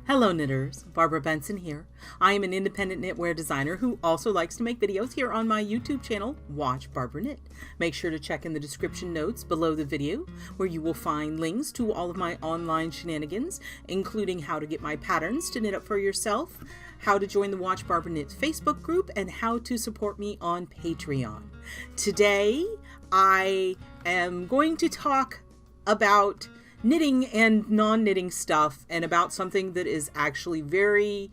Hello knitters, Barbara Benson here. I am an independent knitwear designer who also likes to make videos here on my YouTube channel, Watch Barbara Knit. Make sure to check in the description notes below the video where you will find links to all of my online shenanigans, including how to get my patterns to knit up for yourself, how to join the Watch Barbara Knit Facebook group, and how to support me on Patreon. Today, I am going to talk about knitting and non-knitting stuff, and about something that is actually very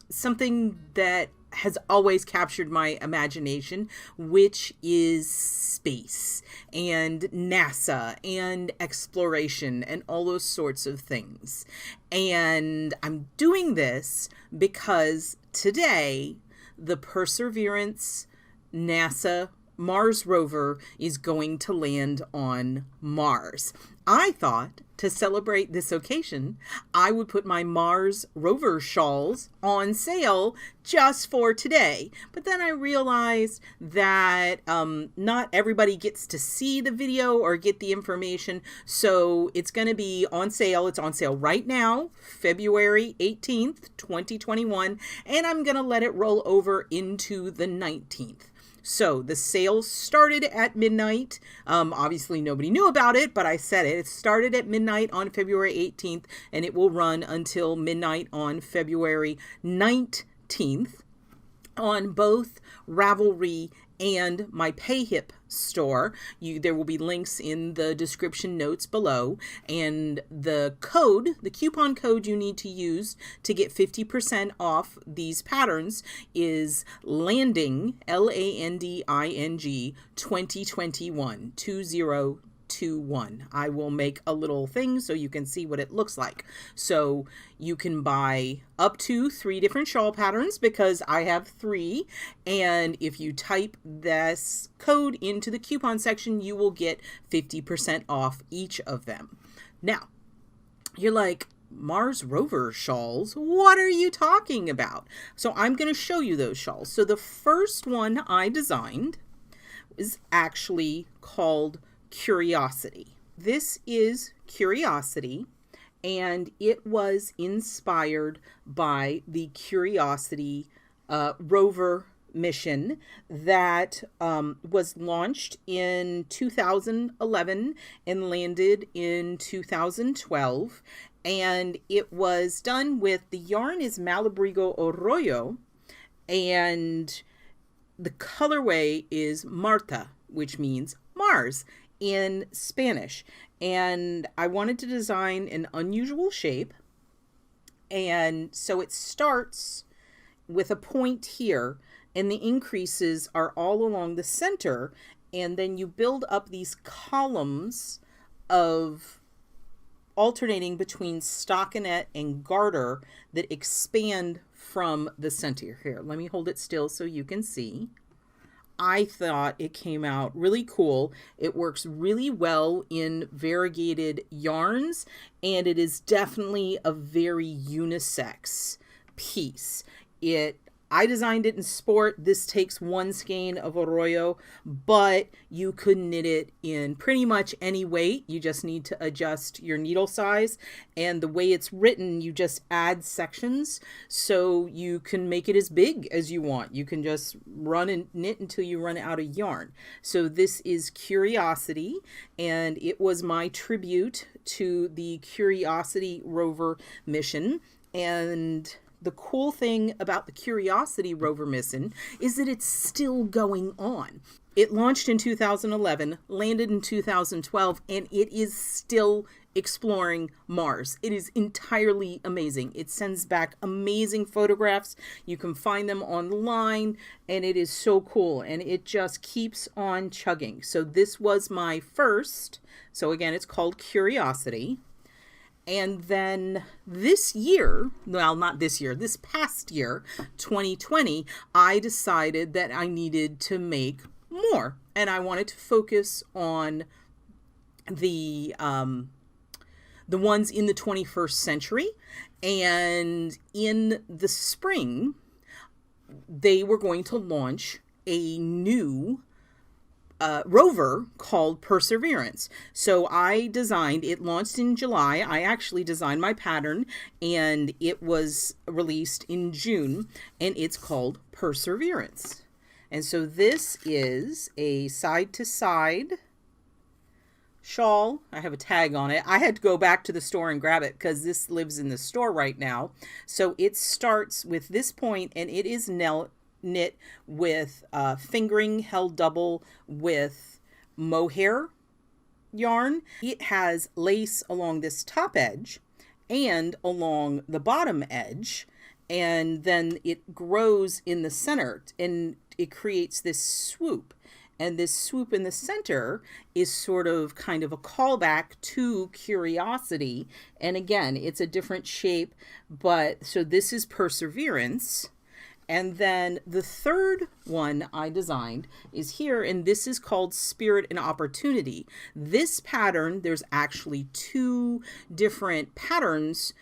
something that has always captured my imagination, which is space and NASA and exploration and all those sorts of things. And I'm doing this because today the Perseverance NASA Mars rover is going to land on Mars. I thought to celebrate this occasion, I would put my Mars rover shawls on sale just for today. But then I realized that not everybody gets to see the video or get the information. So it's going to be on sale. It's on sale right now, February 18th, 2021. And I'm going to let it roll over into the 19th. So the sale started at midnight. Obviously nobody knew about it, but I said it. It started at midnight on February 18th, and it will run until midnight on February 19th on both Ravelry and my PayHip store. There will be links in the description notes below, and the coupon code you need to use to get 50% off these patterns is LANDING, LANDING 2021 2021. I will make a little thing so you can see what it looks like. So you can buy up to 3 different shawl patterns because I have 3. And if you type this code into the coupon section, you will get 50% off each of them. Now, you're like, Mars rover shawls? What are you talking about? So I'm going to show you those shawls. So the first one I designed is actually called Curiosity. This is Curiosity, and it was inspired by the Curiosity rover mission that was launched in 2011 and landed in 2012. And it was done with, the yarn is Malabrigo Arroyo, and the colorway is Marta, which means Mars in Spanish. And I wanted to design an unusual shape, and so it starts with a point here, and the increases are all along the center, and then you build up these columns of alternating between stockinette and garter that expand from the center. Here, let me hold it still so you can see. I thought it came out really cool. It works really well in variegated yarns, and it is definitely a very unisex piece. I designed it in sport. This takes 1 skein of Arroyo, but you could knit it in pretty much any weight. You just need to adjust your needle size, and the way it's written, you just add sections so you can make it as big as you want. You can just run and knit until you run out of yarn. So this is Curiosity, and it was my tribute to the Curiosity rover mission. And the cool thing about the Curiosity rover mission is that it's still going on. It launched in 2011, landed in 2012, and it is still exploring Mars. It is entirely amazing. It sends back amazing photographs. You can find them online, and it is so cool, and it just keeps on chugging. So this was my first. So again, it's called Curiosity. And then this year, well, not this year, this past year, 2020, I decided that I needed to make more. And I wanted to focus on the ones in the 21st century. And in the spring, they were going to launch a new rover called Perseverance. So I designed, it launched in July. I actually designed my pattern, and it was released in June, and it's called Perseverance. And so this is a side-to-side shawl. I have a tag on it. I had to go back to the store and grab it because this lives in the store right now. So it starts with this point, and it is knit with fingering held double with mohair yarn. It has lace along this top edge and along the bottom edge, and then it grows in the center and it creates this swoop. And this swoop in the center is sort of kind of a callback to Curiosity. And again, it's a different shape, but so this is Perseverance. And then the third one I designed is here, and this is called Spirit and Opportunity. This pattern, there's actually two different patterns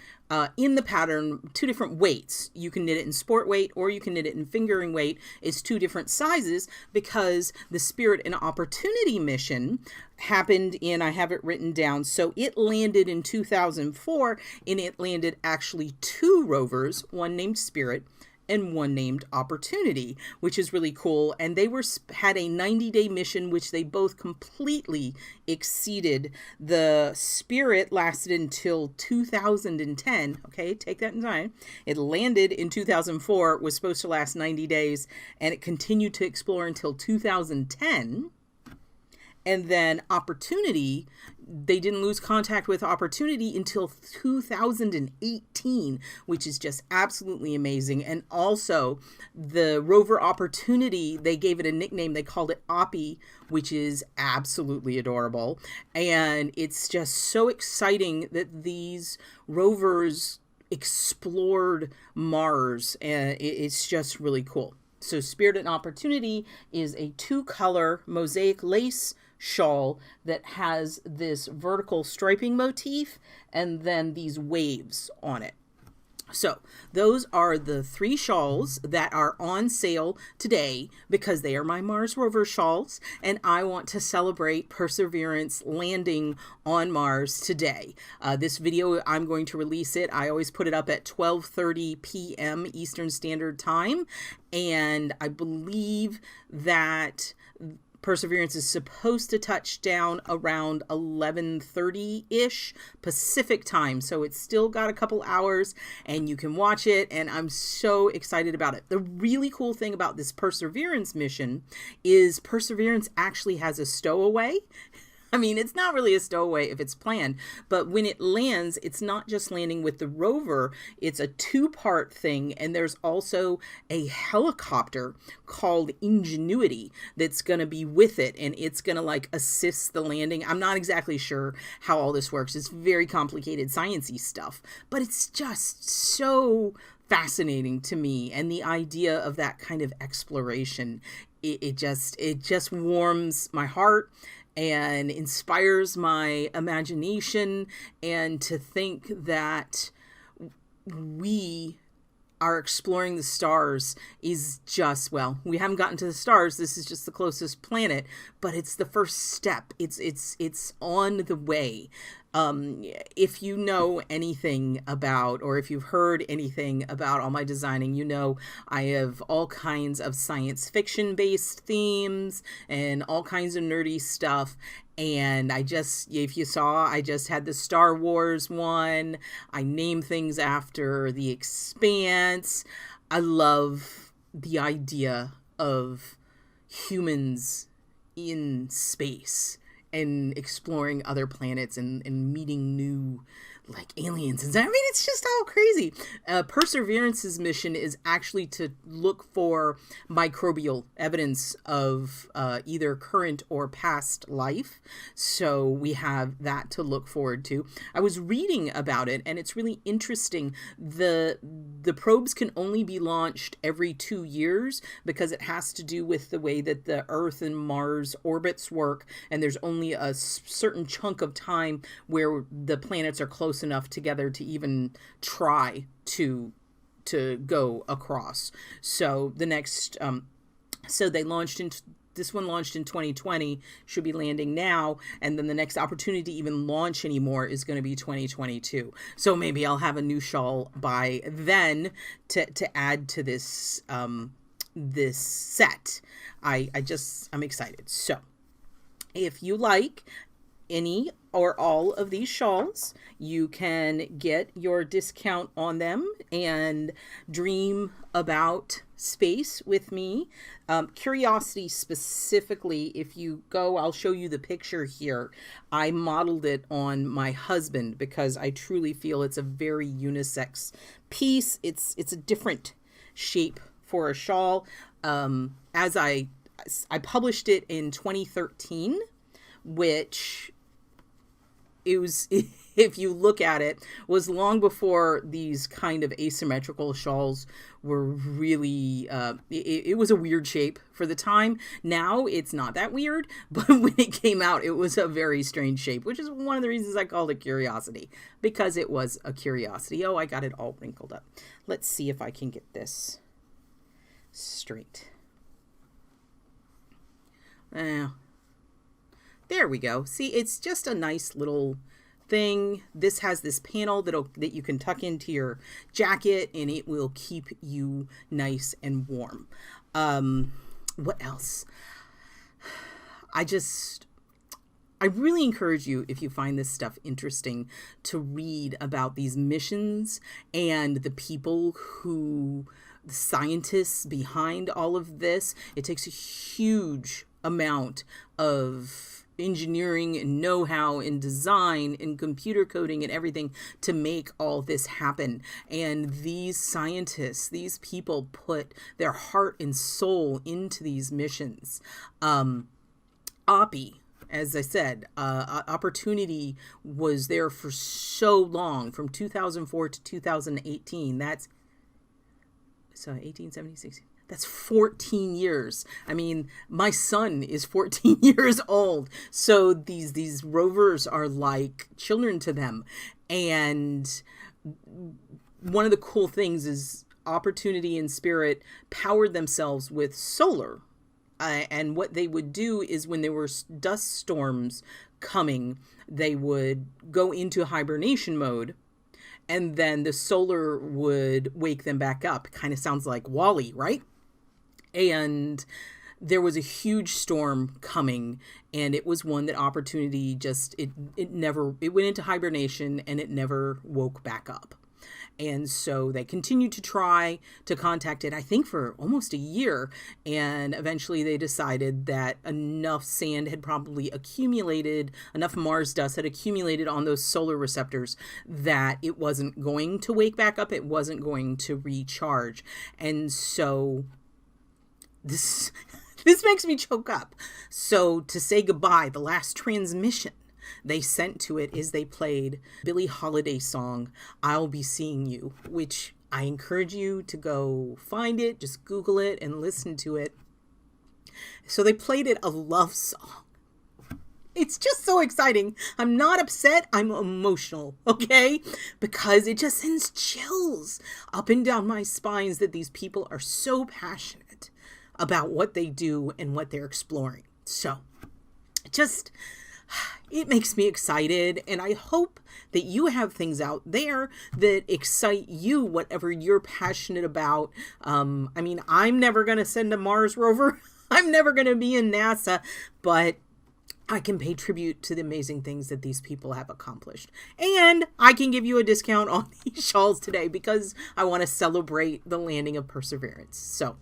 in the pattern, two different weights. You can knit it in sport weight or you can knit it in fingering weight. It's two different sizes because the Spirit and Opportunity mission happened in, I have it written down, so it landed in 2004, and it landed actually two rovers, one named Spirit and one named Opportunity, which is really cool. And they had a 90-day mission, which they both completely exceeded. The Spirit lasted until 2010. Okay, take that in mind. It landed in 2004, was supposed to last 90 days, and it continued to explore until 2010. And then Opportunity, they didn't lose contact with Opportunity until 2018, which is just absolutely amazing. And also the rover Opportunity, they gave it a nickname. They called it Oppie, which is absolutely adorable. And it's just so exciting that these rovers explored Mars, and it's just really cool. So Spirit and Opportunity is a 2-color mosaic lace shawl that has this vertical striping motif and then these waves on it. So those are the 3 shawls that are on sale today because they are my Mars rover shawls, and I want to celebrate Perseverance landing on Mars today. This video, I'm going to release it. I always put it up at 12:30 p.m. Eastern Standard Time, and I believe that Perseverance is supposed to touch down around 11:30-ish Pacific time. So it's still got a couple hours and you can watch it, and I'm so excited about it. The really cool thing about this Perseverance mission is Perseverance actually has a stowaway. I mean, it's not really a stowaway if it's planned, but when it lands, it's not just landing with the rover, it's a 2-part thing, and there's also a helicopter called Ingenuity that's going to be with it, and it's going to like assist the landing. I'm not exactly sure how all this works. It's very complicated sciencey stuff, but it's just so fascinating to me, and the idea of that kind of exploration, it just warms my heart and inspires my imagination, and to think that we are exploring the stars is just, well, we haven't gotten to the stars. This is just the closest planet, but it's the first step. It's on the way. If you know anything about, or if you've heard anything about all my designing, you know I have all kinds of science fiction based themes and all kinds of nerdy stuff. And if you saw, I just had the Star Wars one. I name things after The Expanse. I love the idea of humans in space and exploring other planets and meeting new like aliens. And I mean, it's just all crazy. Perseverance's mission is actually to look for microbial evidence of either current or past life. So we have that to look forward to. I was reading about it, and it's really interesting. The probes can only be launched every 2 years because it has to do with the way that the Earth and Mars orbits work, and there's only a certain chunk of time where the planets are close enough together to even try to go across. So the next so they launched in this one launched in 2020, should be landing now, and then the next opportunity to even launch anymore is going to be 2022. So maybe I'll have a new shawl by then to add to this this set. I'm excited. So if you like any or all of these shawls, you can get your discount on them and dream about space with me. Curiosity specifically, if you go, I'll show you the picture here. I modeled it on my husband because I truly feel it's a very unisex piece. It's a different shape for a shawl. As I published it in 2013, which it was, if you look at it, was long before these kind of asymmetrical shawls were really, it was a weird shape for the time. Now it's not that weird, but when it came out, it was a very strange shape, which is one of the reasons I called it Curiosity, because it was a curiosity. Oh, I got it all wrinkled up. Let's see if I can get this straight. There we go. See, it's just a nice little thing. This has this panel that you can tuck into your jacket, and it will keep you nice and warm. What else? I really encourage you, if you find this stuff interesting, to read about these missions and the people the scientists behind all of this. It takes a huge amount of engineering and know-how and design and computer coding and everything to make all this happen. And these scientists, these people put their heart and soul into these missions. OPI, as I said, Opportunity was there for so long, from 2004 to 2018. That's 1876. That's 14 years. I mean, my son is 14 years old. So these rovers are like children to them. And one of the cool things is Opportunity and Spirit powered themselves with solar. And what they would do is when there were dust storms coming, they would go into hibernation mode. And then the solar would wake them back up. Kind of sounds like WALL-E, right? And there was a huge storm coming, and it was one that Opportunity it went into hibernation and it never woke back up. And so they continued to try to contact it, I think, for almost a year. And eventually they decided that enough sand had probably accumulated, enough Mars dust had accumulated on those solar receptors that it wasn't going to wake back up. It wasn't going to recharge. And so this makes me choke up. So to say goodbye, the last transmission they sent to it is they played Billie Holiday song, I'll Be Seeing You, which I encourage you to go find it, just Google it and listen to it. So they played it a love song. It's just so exciting. I'm not upset. I'm emotional, okay? Because it just sends chills up and down my spines that these people are so passionate about what they do and what they're exploring. So it makes me excited, and I hope that you have things out there that excite you, whatever you're passionate about. I mean, I'm never going to send a Mars rover. I'm never going to be in NASA, but I can pay tribute to the amazing things that these people have accomplished. And I can give you a discount on these shawls today because I want to celebrate the landing of Perseverance. So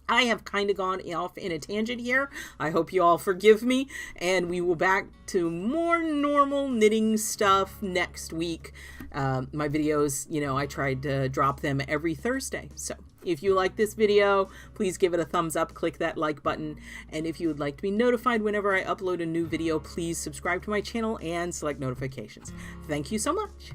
I have kind of gone off in a tangent here. I hope you all forgive me, and we will back to more normal knitting stuff next week. My videos, I tried to drop them every Thursday. So if you like this video, please give it a thumbs up, click that like button. And if you would like to be notified whenever I upload a new video, please subscribe to my channel and select notifications. Thank you so much.